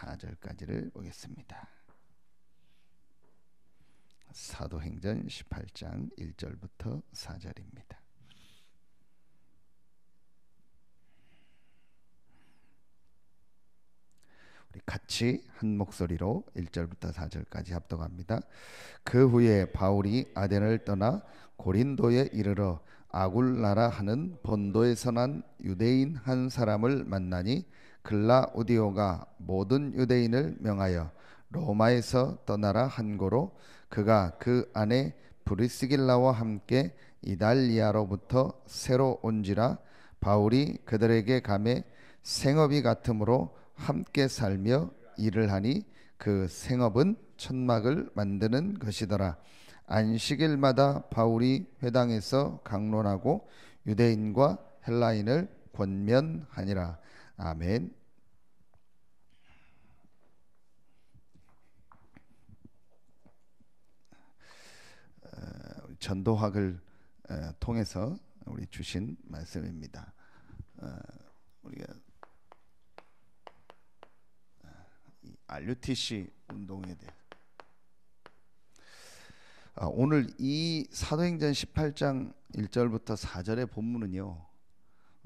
4절까지를 보겠습니다. 사도행전 18장 1절부터 4절입니다. 우리 같이 한 목소리로 1절부터 4절까지 합독합니다. 그 후에 바울이 아덴을 떠나 고린도에 이르러 아굴라라 하는 본도에서 난 유대인 한 사람을 만나니 글라우디오가 모든 유대인을 명하여 로마에서 떠나라 한 고로 그가 그 안에 브리스길라와 함께 이달리아로부터 새로 온지라 바울이 그들에게 감해 생업이 같으므로 함께 살며 일을 하니 그 생업은 천막을 만드는 것이더라. 안식일마다 바울이 회당에서 강론하고 유대인과 헬라인을 권면하니라. 아멘. 전도학을 통해서 우리 주신 말씀입니다. 우리가 RUTC 운동에 대해 오늘 이 사도행전 18장 1절부터 4절의 본문은요,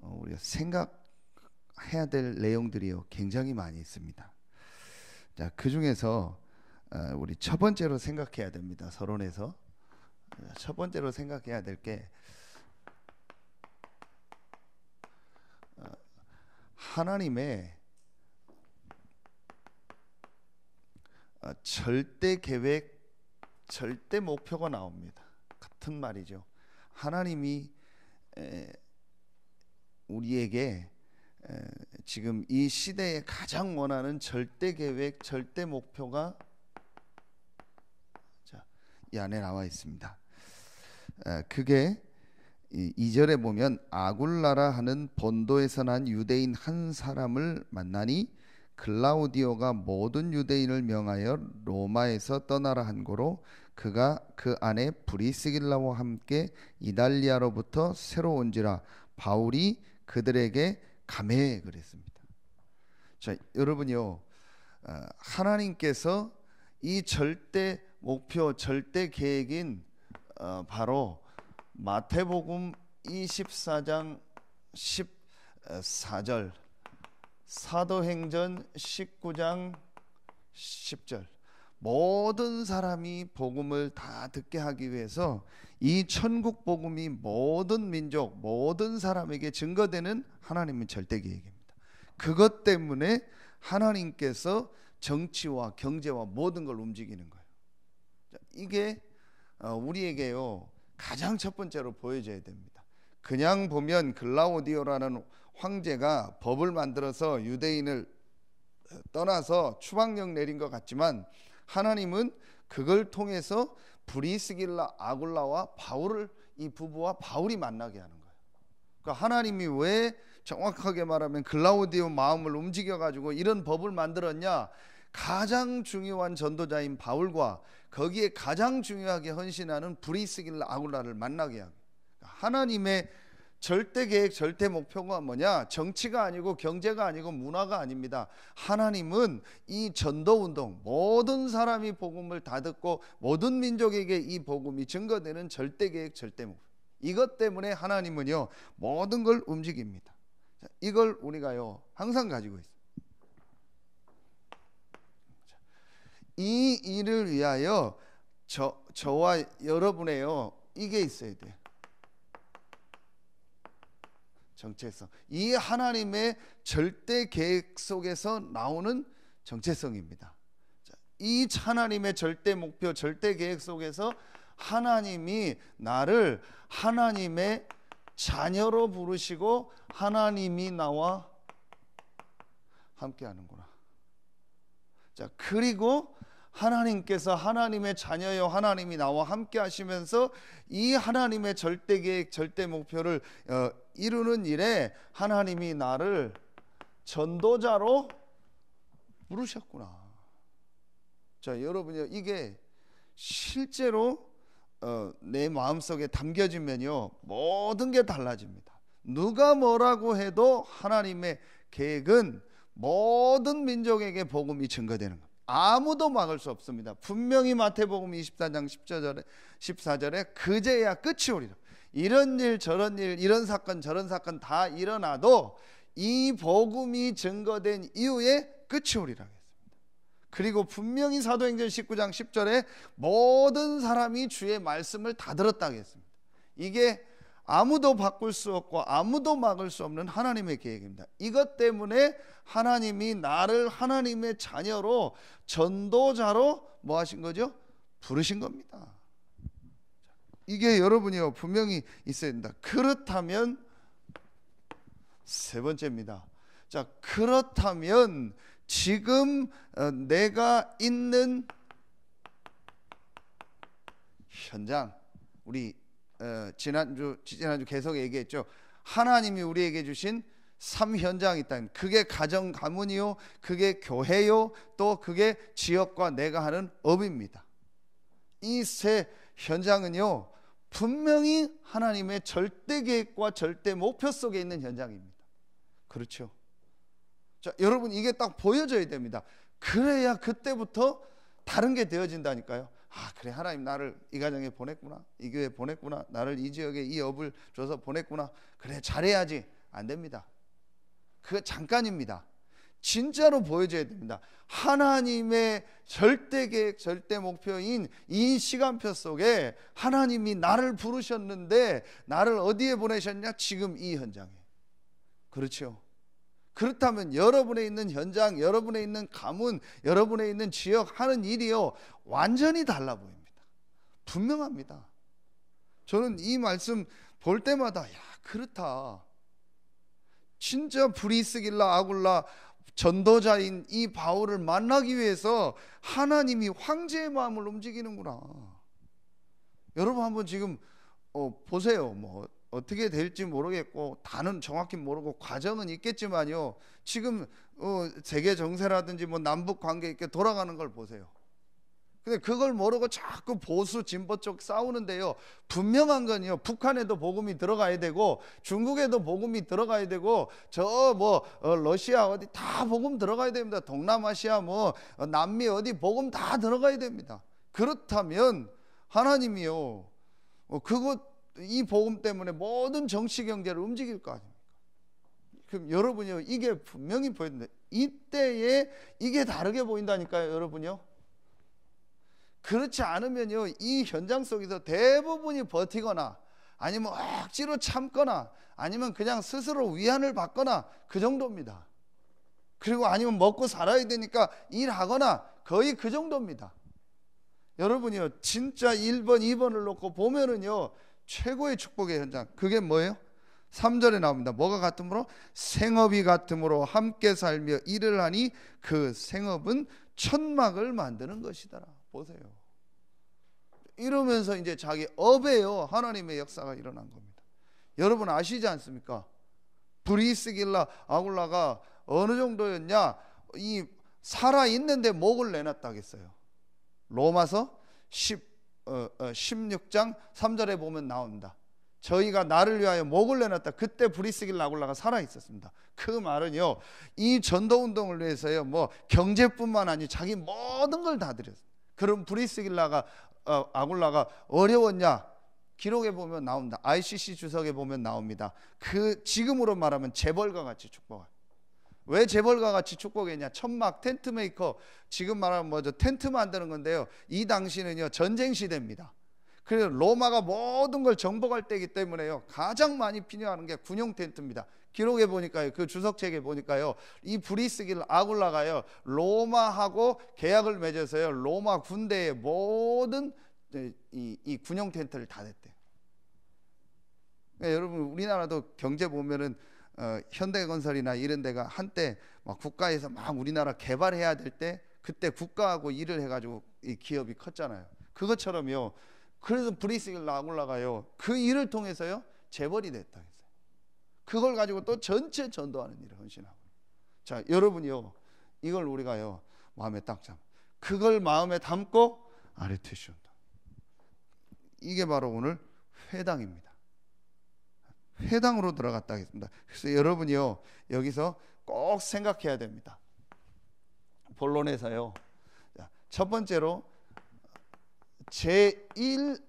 우리가 생각해야 될 내용들이요 굉장히 많이 있습니다. 자, 그 중에서 우리 첫 번째로 생각해야 됩니다. 서론에서 첫 번째로 생각해야 될 게 하나님의 절대 계획, 절대 목표가 나옵니다. 같은 말이죠. 하나님이 우리에게 지금 이 시대에 가장 원하는 절대 계획, 절대 목표가 이 안에 나와 있습니다. 그게 2절에 보면 아굴라라 하는 본도에서 난 유대인 한 사람을 만나니 글라우디오가 모든 유대인을 명하여 로마에서 떠나라 한 고로 그가 그 안에 브리스길라와 함께 이달리아로부터 새로 온지라 바울이 그들에게 감해 그랬습니다. 자, 여러분요, 하나님께서 이 절대 목표, 절대 계획인 바로 마태복음 24장 14절, 사도행전 19장 10절, 모든 사람이 복음을 다 듣게 하기 위해서 이 천국 복음이 모든 민족, 모든 사람에게 증거되는 하나님의 절대 계획입니다. 그것 때문에 하나님께서 정치와 경제와 모든 걸 움직이는 거예요. 이게 우리에게요 가장 첫 번째로 보여져야 됩니다. 그냥 보면 글라우디오라는 황제가 법을 만들어서 유대인을 떠나서 추방령 내린 것 같지만 하나님은 그걸 통해서 브리스길라 아굴라와 바울을, 이 부부와 바울이 만나게 하는 거예요. 그러니까 하나님이 왜 정확하게 말하면 글라우디오 마음을 움직여 가지고 이런 법을 만들었냐? 가장 중요한 전도자인 바울과 거기에 가장 중요하게 헌신하는 브리스길라 아굴라를 만나게 하고, 하나님의 절대 계획, 절대 목표가 뭐냐? 정치가 아니고 경제가 아니고 문화가 아닙니다. 하나님은 이 전도운동, 모든 사람이 복음을 다 듣고 모든 민족에게 이 복음이 증거되는 절대 계획, 절대 목표, 이것 때문에 하나님은요 모든 걸 움직입니다. 이걸 우리가요 항상 가지고 있어요. 이 일을 위하여 저와 여러분의요 이게 있어야 돼요. 정체성. 이 하나님의 절대 계획 속에서 나오는 정체성입니다. 이 하나님의 절대 목표, 절대 계획 속에서 하나님이 나를 하나님의 자녀로 부르시고 하나님이 나와 함께 하는구나. 자, 그리고 하나님께서 하나님의 자녀여 하나님이 나와 함께 하시면서 이 하나님의 절대 계획, 절대 목표를 이루는 일에 하나님이 나를 전도자로 부르셨구나. 자, 여러분요, 이게 실제로 내 마음속에 담겨지면요 모든 게 달라집니다. 누가 뭐라고 해도 하나님의 계획은 모든 민족에게 복음이 증거되는 겁니다. 아무도 막을 수 없습니다. 분명히 마태복음 24장 14절에 그제야 끝이 오리라. 이런 일 저런 일, 이런 사건 저런 사건 다 일어나도 이 복음이 증거된 이후에 끝이 오리라 했습니다. 그리고 분명히 사도행전 19장 10절에 모든 사람이 주의 말씀을 다 들었다고 했습니다. 이게 아무도 바꿀 수 없고 아무도 막을 수 없는 하나님의 계획입니다. 이것 때문에 하나님이 나를 하나님의 자녀로, 전도자로 뭐 하신 거죠? 부르신 겁니다. 이게 여러분이요 분명히 있어야 된다. 그렇다면 세 번째입니다. 자, 그렇다면 지금 내가 있는 현장, 우리 지난주 계속 얘기했죠. 하나님이 우리에게 주신 3현장이 있다. 그게 가정 가문이요, 그게 교회요, 또 그게 지역과 내가 하는 업입니다. 이 세 현장은요 분명히 하나님의 절대 계획과 절대 목표 속에 있는 현장입니다. 그렇죠? 자, 여러분 이게 딱 보여져야 됩니다. 그래야 그때부터 다른 게 되어진다니까요. 아, 그래, 하나님 나를 이 가정에 보냈구나, 이 교회에 보냈구나, 나를 이 지역에 이 업을 줘서 보냈구나, 그래 잘해야지. 안 됩니다. 그거 잠깐입니다. 진짜로 보여줘야 됩니다. 하나님의 절대 계획, 절대 목표인 이 시간표 속에 하나님이 나를 부르셨는데 나를 어디에 보내셨냐? 지금 이 현장에. 그렇죠? 그렇다면 여러분에 있는 현장, 여러분에 있는 가문, 여러분에 있는 지역 하는 일이요 완전히 달라 보입니다. 분명합니다. 저는 이 말씀 볼 때마다 야, 그렇다. 진짜 브리스길라 아굴라 전도자인 이 바울을 만나기 위해서 하나님이 황제의 마음을 움직이는구나. 여러분 한번 지금 보세요. 뭐 어떻게 될지 모르겠고 다는 정확히 모르고 과정은 있겠지만요, 지금 세계 정세라든지 뭐 남북 관계 이렇게 돌아가는 걸 보세요. 근데 그걸 모르고 자꾸 보수 진보 쪽 싸우는데요, 분명한 건요, 북한에도 복음이 들어가야 되고 중국에도 복음이 들어가야 되고 저 뭐 러시아 어디 다 복음 들어가야 됩니다. 동남아시아 뭐 남미 어디 복음 다 들어가야 됩니다. 그렇다면 하나님이요 이 복음 때문에 모든 정치 경제를 움직일 거 아닙니까? 그럼 여러분이요 이게 분명히 보인다. 이때에 이게 다르게 보인다니까요, 여러분요. 그렇지 않으면요 이 현장 속에서 대부분이 버티거나 아니면 억지로 참거나 아니면 그냥 스스로 위안을 받거나 그 정도입니다. 그리고 아니면 먹고 살아야 되니까 일하거나 거의 그 정도입니다. 여러분이요 진짜 1번 2번을 놓고 보면은요 최고의 축복의 현장, 그게 뭐예요? 3절에 나옵니다. 뭐가 같으므로? 생업이 같으므로 함께 살며 일을 하니 그 생업은 천막을 만드는 것이더라. 보세요. 이러면서 이제 자기 업에요 하나님의 역사가 일어난 겁니다. 여러분 아시지 않습니까? 브리스길라 아굴라가 어느 정도였냐? 이 살아있는데 목을 내놨다 하겠어요. 로마서 16장 3절에 보면 나옵니다. 저희가 나를 위하여 목을 내놨다. 그때 브리스길라 아굴라가 살아있었습니다. 그 말은요 이 전도운동을 위해서요 뭐 경제뿐만 아니라 자기 모든 걸 다 드렸어요. 그럼 브리스길라가 아굴라가 어려웠냐? 기록에 보면 나옵니다. ICC 주석에 보면 나옵니다. 그 지금으로 말하면 재벌과 같이 축복할. 왜 재벌과 같이 축복했냐? 천막, 텐트 메이커, 지금 말하면 뭐죠? 텐트 만드는 건데요. 이 당시는요 전쟁 시대입니다. 그래서 로마가 모든 걸 정복할 때이기 때문에요 가장 많이 필요한 게 군용 텐트입니다. 기록에 보니까요, 그 주석책에 보니까요, 이 브리스길 아굴라가요 로마하고 계약을 맺어서요 로마 군대의 모든 이 군용 텐트를 다 냈대요. 그러니까 여러분 우리나라도 경제 보면은 현대건설이나 이런 데가 한때 막 국가에서 막 우리나라 개발해야 될 때 그때 국가하고 일을 해가지고 이 기업이 컸잖아요. 그것처럼요. 그래서 브리스길 아굴라가요 그 일을 통해서요 재벌이 됐다 했어요. 그걸 가지고 또 전체 전도하는 일을 헌신하고. 자, 여러분이요 이걸 우리가요 마음에 딱 잡아. 그걸 마음에 담고 아르테시온다. 이게 바로 오늘 회당입니다. 회당으로 들어갔다 하겠습니다. 그래서 여러분이요 여기서 꼭 생각해야 됩니다. 본론에서요. 첫 번째로 제1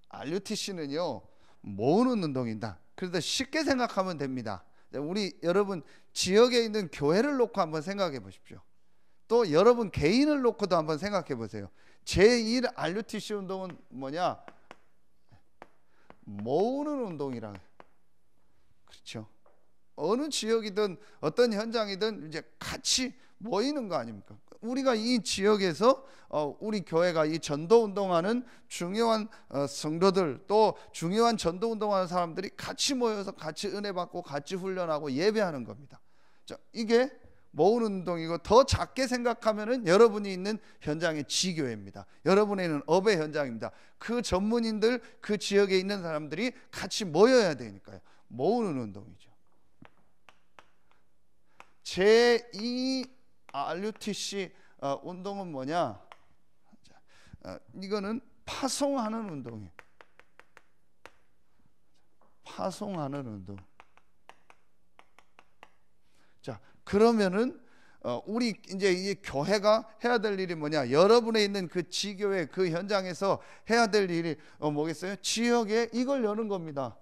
RUTC는요 모으는 운동이다. 그래서 쉽게 생각하면 됩니다. 우리 여러분 지역에 있는 교회를 놓고 한번 생각해 보십시오. 또 여러분 개인을 놓고도 한번 생각해 보세요. 제1 RUTC 운동은 뭐냐? 모으는 운동이라. 그렇죠. 어느 지역이든 어떤 현장이든 이제 같이 모이는 거 아닙니까? 우리가 이 지역에서 우리 교회가 이 전도 운동하는 중요한 성도들, 또 중요한 전도 운동하는 사람들이 같이 모여서 같이 은혜 받고 같이 훈련하고 예배하는 겁니다. 자, 이게 모으는 운동이고, 더 작게 생각하면은 여러분이 있는 현장의 지교회입니다. 여러분이 있는 업의 현장입니다. 그 전문인들, 그 지역에 있는 사람들이 같이 모여야 되니까요. 모으는 운동이죠. 제2 RUTC 운동은 뭐냐? 이거는 파송하는 운동이에요. 파송하는 운동. 자, 그러면은 우리 이제 이 교회가 해야 될 일이 뭐냐? 여러분에 있는 그 지교회 그 현장에서 해야 될 일이 뭐겠어요? 지역에 이걸 여는 겁니다.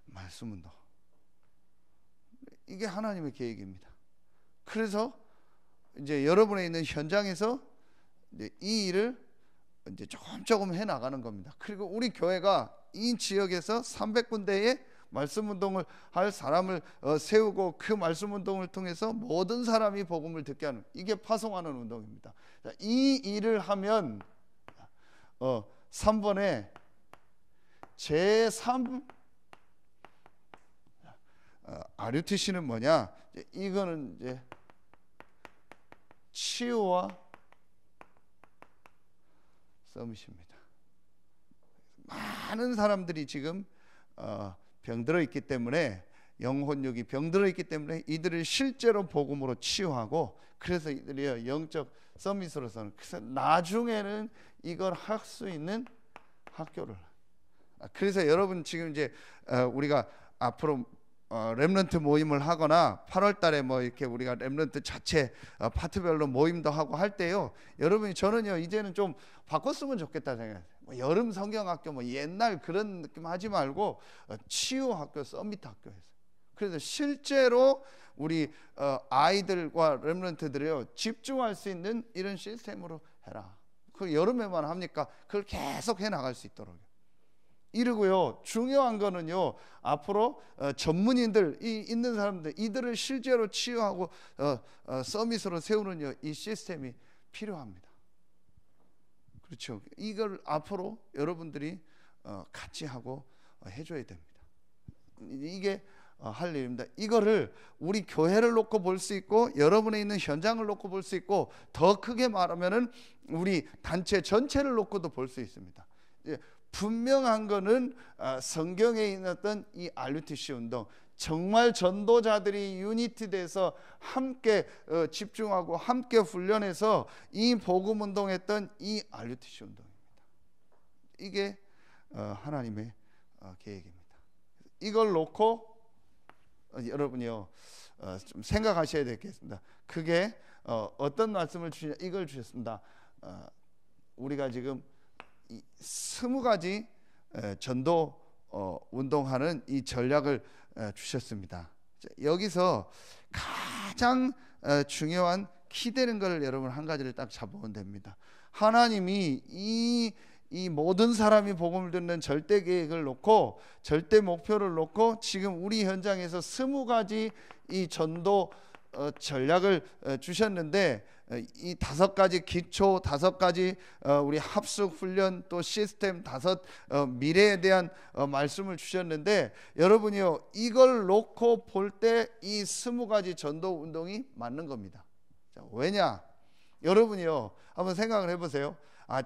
말씀 운동. 이게 하나님의 계획입니다. 그래서 이제 여러분에 있는 현장에서 이제 이 일을 이제 조금 해 나가는 겁니다. 그리고 우리 교회가 이 지역에서 300군데의 말씀 운동을 할 사람을 세우고, 그 말씀 운동을 통해서 모든 사람이 복음을 듣게 하는, 이게 파송하는 운동입니다. 이 일을 하면 3번에 제3 RUTC는 뭐냐? 이거는 이제 치유와 서밋입니다. 많은 사람들이 지금 병들어 있기 때문에, 영혼력이 병들어 있기 때문에 이들을 실제로 복음으로 치유하고, 그래서 이들이 영적 서밋으로서는, 그래서 나중에는 이걸 할 수 있는 학교를. 그래서 여러분 지금 이제 우리가 앞으로 렘넌트 모임을 하거나 8월 달에 뭐 이렇게 우리가 렘넌트 자체 파트별로 모임도 하고 할 때요, 여러분이 저는요 이제는 좀 바꿨으면 좋겠다 생각해요. 뭐 여름 성경학교 뭐 옛날 그런 느낌 하지 말고 치유학교, 서밋 학교에서. 그래서 실제로 우리 아이들과 렘넌트들이요 집중할 수 있는 이런 시스템으로 해라. 그 여름에만 합니까? 그걸 계속 해 나갈 수 있도록. 이러고요, 중요한 거는요, 앞으로 전문인들 있는 사람들, 이들을 실제로 치유하고 서밋으로 세우는 이 시스템이 필요합니다. 그렇죠. 이걸 앞으로 여러분들이 같이 하고 해줘야 됩니다. 이게 할 일입니다. 이거를 우리 교회를 놓고 볼 수 있고, 여러분에 있는 현장을 놓고 볼 수 있고, 더 크게 말하면은 우리 단체 전체를 놓고도 볼 수 있습니다. 분명한 거는 성경에 있었던 이 RUTC 운동, 정말 전도자들이 유니티돼서 함께 집중하고 함께 훈련해서 이 복음 운동했던 이 RUTC 운동입니다. 이게 하나님의 계획입니다. 이걸 놓고 여러분이요 좀 생각하셔야 되겠습니다. 그게 어떤 말씀을 주시냐, 이걸 주셨습니다. 우리가 지금 20가지 전도 운동하는 이 전략을 주셨습니다. 여기서 가장 중요한 키되는 걸 여러분 한 가지를 딱 잡으면 됩니다. 하나님이 이 모든 사람이 복음을 듣는 절대 계획을 놓고, 절대 목표를 놓고, 지금 우리 현장에서 20가지 이 전도 전략을 주셨는데, 이 5가지 기초, 5가지 우리 합숙 훈련, 또 시스템 5 미래에 대한 말씀을 주셨는데, 여러분이요 이걸 놓고 볼 때 이 20가지 전도 운동이 맞는 겁니다. 자, 왜냐? 여러분이요 한번 생각을 해보세요.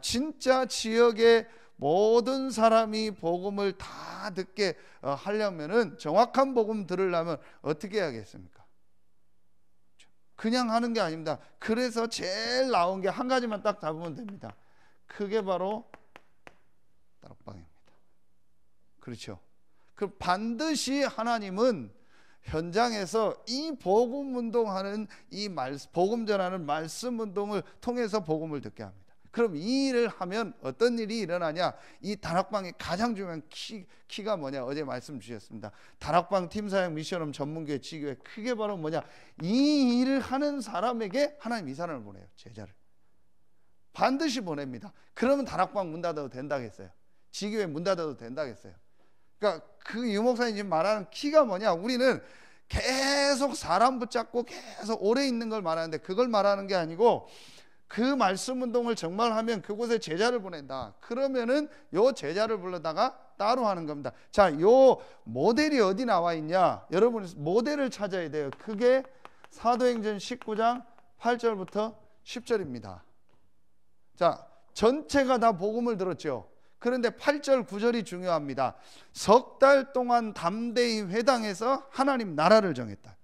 진짜 지역의 모든 사람이 복음을 다 듣게 하려면은, 정확한 복음 들으려면 어떻게 해야겠습니까? 그냥 하는 게 아닙니다. 그래서 제일 나온 게 한 가지만 딱 잡으면 됩니다. 그게 바로 다락방입니다. 그렇죠. 그 반드시 하나님은 현장에서 이 복음 운동하는 이 복음 전하는 말씀 운동을 통해서 복음을 듣게 합니다. 그럼 이 일을 하면 어떤 일이 일어나냐? 이 다락방의 가장 중요한 키가 뭐냐? 어제 말씀 주셨습니다. 다락방 팀사역 미션홈 전문교회 지교회 크게 바로 뭐냐? 이 일을 하는 사람에게 하나님 이 사람을 보내요. 제자를 반드시 보냅니다. 그러면 다락방 문 닫아도 된다겠어요? 지교회 문 닫아도 된다겠어요? 그러니까 그 유목사님 지금 말하는 키가 뭐냐? 우리는 계속 사람 붙잡고 계속 오래 있는 걸 말하는데 그걸 말하는 게 아니고 그 말씀 운동을 정말 하면 그곳에 제자를 보낸다. 그러면은 요 제자를 불러다가 따로 하는 겁니다. 자, 요 모델이 어디 나와 있냐? 여러분 모델을 찾아야 돼요. 그게 사도행전 19장 8절부터 10절입니다. 자, 전체가 다 복음을 들었죠. 그런데 8절 9절이 중요합니다. 석 달 동안 담대히 회당에서 하나님 나라를 정했다.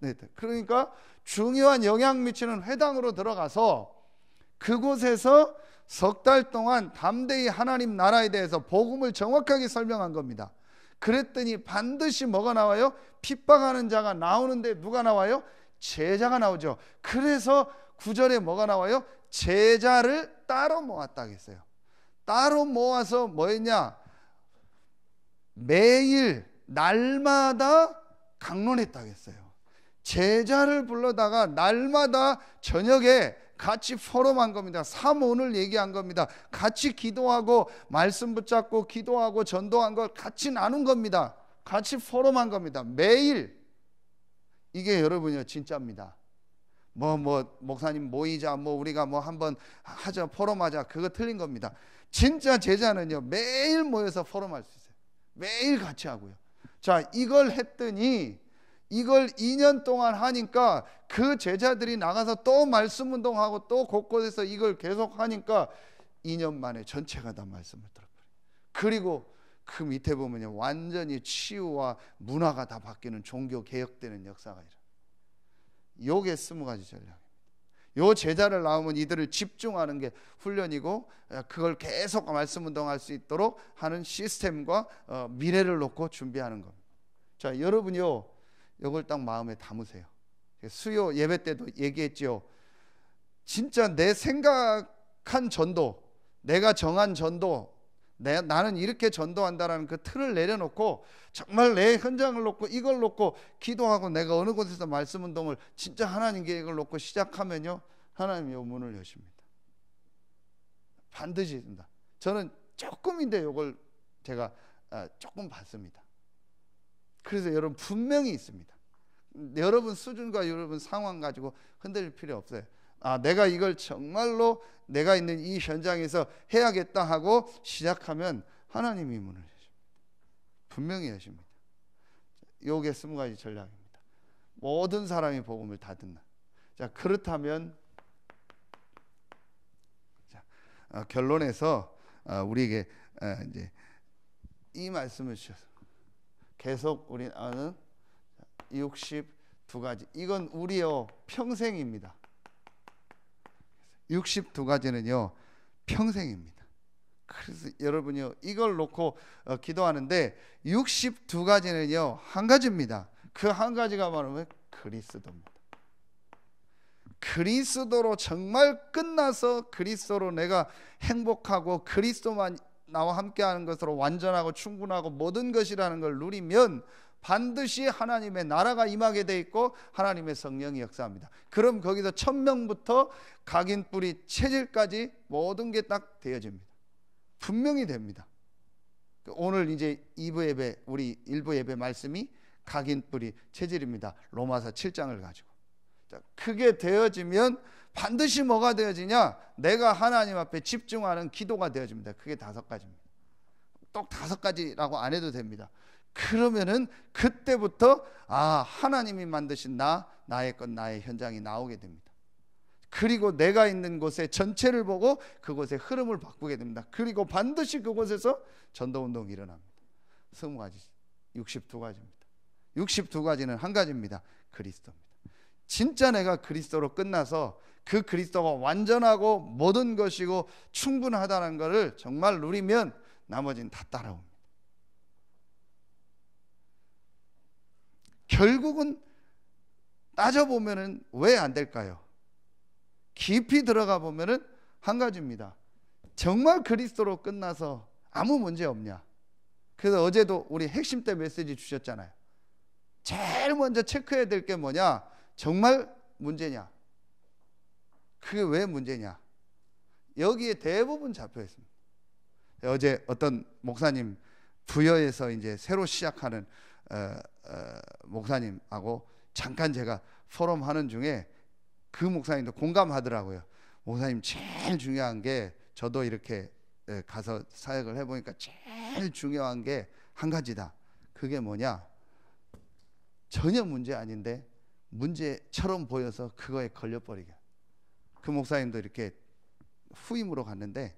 네, 그러니까 중요한 영향 미치는 회당으로 들어가서 그곳에서 석 달 동안 담대히 하나님 나라에 대해서 복음을 정확하게 설명한 겁니다. 그랬더니 반드시 뭐가 나와요? 핍박하는 자가 나오는데 누가 나와요? 제자가 나오죠. 그래서 9절에 뭐가 나와요? 제자를 따로 모았다 했어요. 따로 모아서 뭐 했냐? 매일 날마다 강론했다고 했어요. 제자를 불러다가 날마다 저녁에 같이 포럼한 겁니다. 사모를 얘기한 겁니다. 같이 기도하고 말씀 붙잡고 기도하고 전도한 걸 같이 나눈 겁니다. 같이 포럼한 겁니다. 매일. 이게 여러분이요 진짜입니다. 목사님 모이자 우리가 한번 하자 포럼하자 그거 틀린 겁니다. 진짜 제자는요 매일 모여서 포럼할 수 있어요. 매일 같이 하고요. 자, 이걸 했더니 이걸 2년 동안 하니까 그 제자들이 나가서 또 말씀 운동하고 또 곳곳에서 이걸 계속 하니까 2년 만에 전체가 다 말씀을 들어버려요. 그리고 그 밑에 보면요 완전히 치유와 문화가 다 바뀌는 종교 개혁되는 역사가 일어나요. 요게 20가지 전략입니다. 요 제자를 낳으면 이들을 집중하는 게 훈련이고 그걸 계속 말씀 운동할 수 있도록 하는 시스템과 미래를 놓고 준비하는 겁니다. 자, 여러분요 이걸 딱 마음에 담으세요. 수요 예배 때도 얘기했죠. 진짜 내 생각한 전도, 내가 정한 전도, 나는 이렇게 전도한다라는 그 틀을 내려놓고 정말 내 현장을 놓고 이걸 놓고 기도하고 내가 어느 곳에서 말씀 운동을 진짜 하나님 계획을 놓고 시작하면요 하나님이 요 문을 여십니다. 반드시 있습니다. 저는 조금인데 이걸 제가 조금 봤습니다. 그래서 여러분 분명히 있습니다. 여러분 수준과 여러분 상황 가지고 흔들릴 필요 없어요. 내가 이걸 정말로 내가 있는 이 현장에서 해야겠다 하고 시작하면 하나님이 문을 여십니다. 분명히 여십니다. 요게 20가지 전략입니다. 모든 사람이 복음을 다 듣는. 자, 그렇다면 결론에서 우리에게 이제 이 말씀을 주셔서 계속 우리는 62가지. 이건 우리의 평생입니다. 62가지는요 평생입니다. 그래서 여러분요 이걸 놓고 기도하는데 62가지는요 한 가지입니다. 그 한 가지가 말하면 그리스도입니다. 그리스도로 정말 끝나서 그리스도로 내가 행복하고 그리스도만 나와 함께하는 것으로 완전하고 충분하고 모든 것이라는 걸 누리면 반드시 하나님의 나라가 임하게 돼 있고 하나님의 성령이 역사합니다. 그럼 거기서 1000명부터 각인 뿌리 체질까지 모든 게 딱 되어집니다. 분명히 됩니다. 오늘 이제 2부 예배 우리 1부 예배 말씀이 각인 뿌리 체질입니다. 로마서 7장을 가지고. 자, 그게 되어지면 반드시 뭐가 되어지냐? 내가 하나님 앞에 집중하는 기도가 되어집니다. 그게 5가지입니다. 또 5가지라고 안 해도 됩니다. 그러면은 그때부터 하나님이 만드신 나의 것 나의 현장이 나오게 됩니다. 그리고 내가 있는 곳의 전체를 보고 그곳의 흐름을 바꾸게 됩니다. 그리고 반드시 그곳에서 전도운동이 일어납니다. 20가지 62가지입니다 62가지는 한 가지입니다. 그리스도입니다. 진짜 내가 그리스도로 끝나서 그 그리스도가 완전하고 모든 것이고 충분하다는 것을 정말 누리면 나머지는 다 따라옵니다. 결국은 따져보면은 왜 안 될까요? 깊이 들어가 보면은 한 가지입니다. 정말 그리스도로 끝나서 아무 문제 없냐? 그래서 어제도 우리 핵심 때 메시지 주셨잖아요. 제일 먼저 체크해야 될 게 뭐냐? 정말 문제냐? 그게 왜 문제냐? 여기에 대부분 잡혀 있습니다. 어제 어떤 목사님 부여에서 이제 새로 시작하는 목사님하고 잠깐 제가 포럼 하는 중에 그 목사님도 공감하더라고요. 목사님 제일 중요한 게, 저도 이렇게 가서 사역을 해보니까 제일 중요한 게 한 가지다. 그게 뭐냐? 전혀 문제 아닌데 문제처럼 보여서 그거에 걸려버리게. 그 목사님도 이렇게 후임으로 갔는데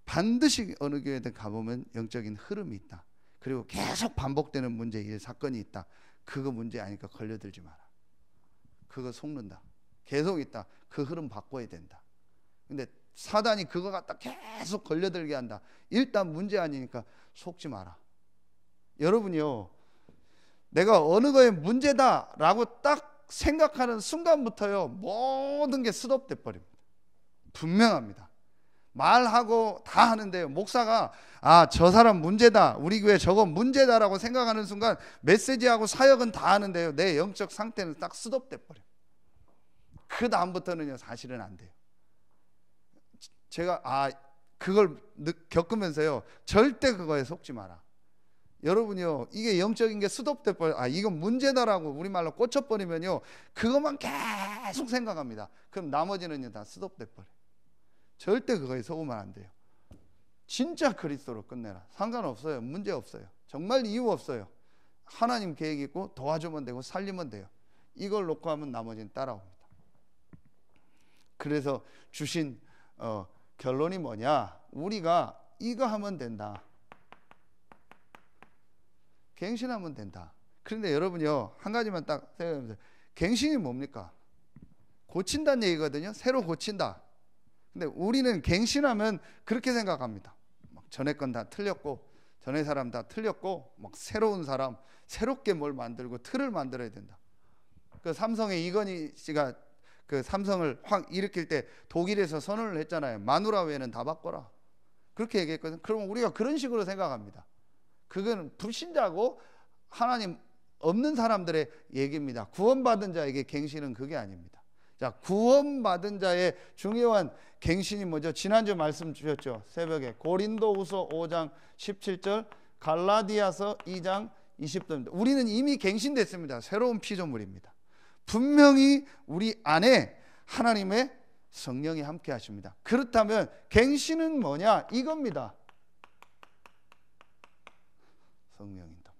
반드시 어느 교회든 가보면 영적인 흐름이 있다. 그리고 계속 반복되는 문제, 사건이 있다. 그거 문제 아니까 걸려들지 마라. 그거 속는다. 계속 있다. 그 흐름 바꿔야 된다. 근데 사단이 그거 갖다 계속 걸려들게 한다. 일단 문제 아니니까 속지 마라. 여러분이요, 내가 어느 거에 문제다라고 딱 생각하는 순간부터요, 모든 게 스톱돼 버립니다. 분명합니다. 말하고 다 하는데요, 목사가 저 사람 문제다, 우리 교회 저거 문제다라고 생각하는 순간 메시지하고 사역은 다 하는데요, 내 영적 상태는 딱 스톱돼 버려요. 그 다음부터는요 사실은 안 돼요. 제가 그걸 겪으면서요, 절대 그거에 속지 마라. 여러분이요, 이게 영적인 게 스톱돼 버려. 이건 문제다라고 우리말로 꽂혀버리면요, 그것만 계속 생각합니다. 그럼 나머지는요 다 스톱돼 버려. 절대 그거에 속으면 안 돼요. 진짜 그리스도로 끝내라. 상관없어요. 문제 없어요. 정말 이유 없어요. 하나님 계획 있고 도와주면 되고 살리면 돼요. 이걸 놓고 하면 나머지는 따라옵니다. 그래서 주신 결론이 뭐냐? 우리가 이거 하면 된다. 갱신하면 된다. 그런데 여러분요, 한 가지만 딱 생각해보세요. 갱신이 뭡니까? 고친다는 얘기거든요. 새로 고친다. 근데 우리는 갱신하면 그렇게 생각합니다. 막 전에 건 다 틀렸고, 전에 사람 다 틀렸고, 막 새로운 사람, 새롭게 뭘 만들고 틀을 만들어야 된다. 그 삼성의 이건희 씨가 그 삼성을 확 일으킬 때 독일에서 선언을 했잖아요. 마누라 외에는 다 바꿔라. 그렇게 얘기했거든요. 그럼 우리가 그런 식으로 생각합니다. 그건 불신자고 하나님 없는 사람들의 얘기입니다. 구원받은 자에게 갱신은 그게 아닙니다. 자, 구원받은 자의 중요한 갱신이 뭐죠? 지난주 말씀 주셨죠. 새벽에 고린도후서 5장 17절, 갈라디아서 2장 20절입니다. 우리는 이미 갱신됐습니다. 새로운 피조물입니다. 분명히 우리 안에 하나님의 성령이 함께 하십니다. 그렇다면 갱신은 뭐냐? 이겁니다. 성령인답니다.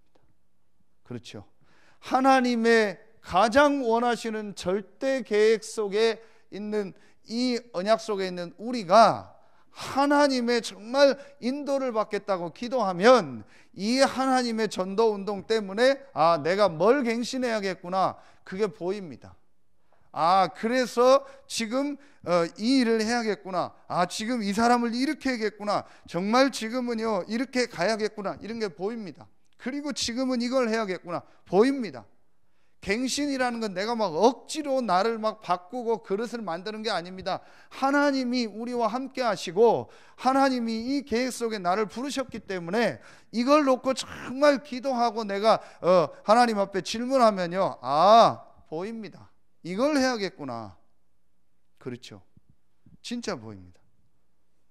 그렇죠. 하나님의 가장 원하시는 절대 계획 속에 있는 이 언약 속에 있는 우리가 하나님의 정말 인도를 받겠다고 기도하면 이 하나님의 전도 운동 때문에 내가 뭘 갱신해야겠구나, 그게 보입니다. 그래서 지금 이 일을 해야겠구나, 지금 이 사람을 이렇게 해야겠구나, 정말 지금은요 이렇게 가야겠구나, 이런 게 보입니다. 그리고 지금은 이걸 해야겠구나, 보입니다. 갱신이라는 건 내가 막 억지로 나를 막 바꾸고 그릇을 만드는 게 아닙니다. 하나님이 우리와 함께 하시고 하나님이 이 계획 속에 나를 부르셨기 때문에 이걸 놓고 정말 기도하고 내가 하나님 앞에 질문하면요, 보입니다. 이걸 해야겠구나. 그렇죠. 진짜 보입니다.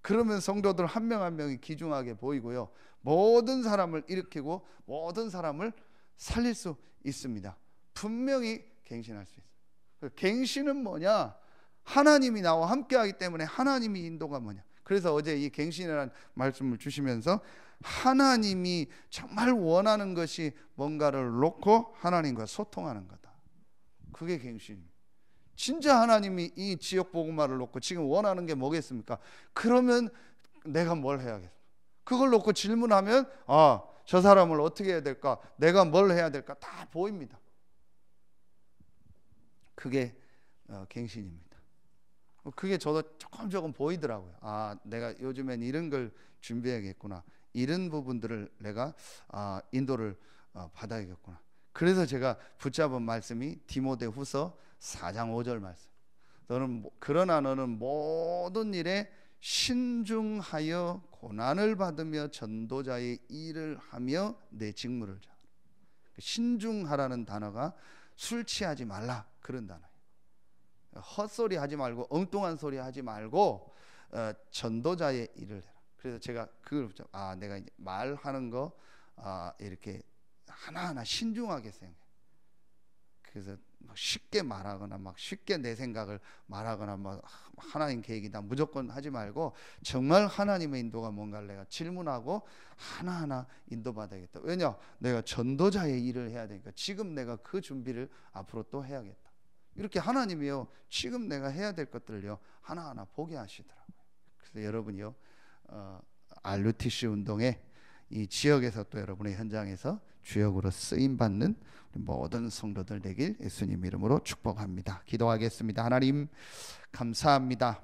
그러면 성도들 한 명 한 명이 귀중하게 보이고요, 모든 사람을 일으키고 모든 사람을 살릴 수 있습니다. 분명히 갱신할 수 있어요. 갱신은 뭐냐? 하나님이 나와 함께 하기 때문에 하나님이 인도가 뭐냐? 그래서 어제 이 갱신이라는 말씀을 주시면서 하나님이 정말 원하는 것이 뭔가를 놓고 하나님과 소통하는 거다. 그게 갱신입니다. 진짜 하나님이 이 지역 복음화를 놓고 지금 원하는 게 뭐겠습니까? 그러면 내가 뭘 해야겠어? 그걸 놓고 질문하면 저 사람을 어떻게 해야 될까? 내가 뭘 해야 될까? 다 보입니다. 그게 갱신입니다. 그게 저도 조금 보이더라고요. 내가 요즘엔 이런 걸 준비해야겠구나, 이런 부분들을 내가 인도를 받아야겠구나. 그래서 제가 붙잡은 말씀이 디모데후서 4장 5절 말씀. 그러나 너는 모든 일에 신중하여 고난을 받으며 전도자의 일을 하며 내 직무를 잘. 신중하라는 단어가 술 취하지 말라 그런 단어예요. 헛소리 하지 말고 엉뚱한 소리 하지 말고 전도자의 일을 해라. 그래서 제가 그걸 내가 이제 말하는 거 이렇게 하나하나 신중하게 생각해. 그래서 막 쉽게 말하거나 막 쉽게 내 생각을 말하거나 막 하나님 계획이다 무조건 하지 말고 정말 하나님의 인도가 뭔가를 내가 질문하고 하나하나 인도받아야겠다. 왜냐? 내가 전도자의 일을 해야 되니까 지금 내가 그 준비를 앞으로 또 해야겠다. 이렇게 하나님이요 지금 내가 해야 될 것들을요 하나하나 보게 하시더라고요. 그래서 여러분이요 RUTC 운동에 이 지역에서 또 여러분의 현장에서 주역으로 쓰임 받는 모든 성도들 되길 예수님 이름으로 축복합니다. 기도하겠습니다. 하나님 감사합니다.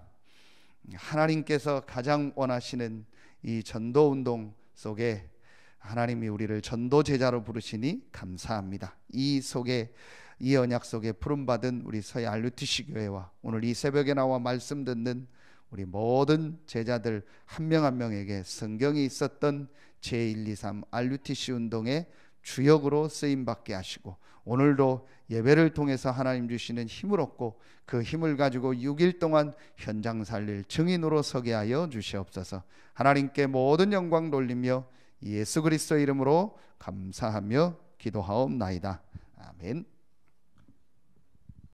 하나님께서 가장 원하시는 이 전도 운동 속에 하나님이 우리를 전도 제자로 부르시니 감사합니다. 이 속에 이 언약 속에 부름받은 우리 서해 RUTC 교회와 오늘 이 새벽에 나와 말씀 듣는 우리 모든 제자들 한 명 한 명에게 성경이 있었던 제123 RUTC 운동의 주역으로 쓰임받게 하시고 오늘도 예배를 통해서 하나님 주시는 힘을 얻고 그 힘을 가지고 6일 동안 현장 살릴 증인으로 서게 하여 주시옵소서. 하나님께 모든 영광 돌리며 예수 그리스도 이름으로 감사하며 기도하옵나이다. 아멘.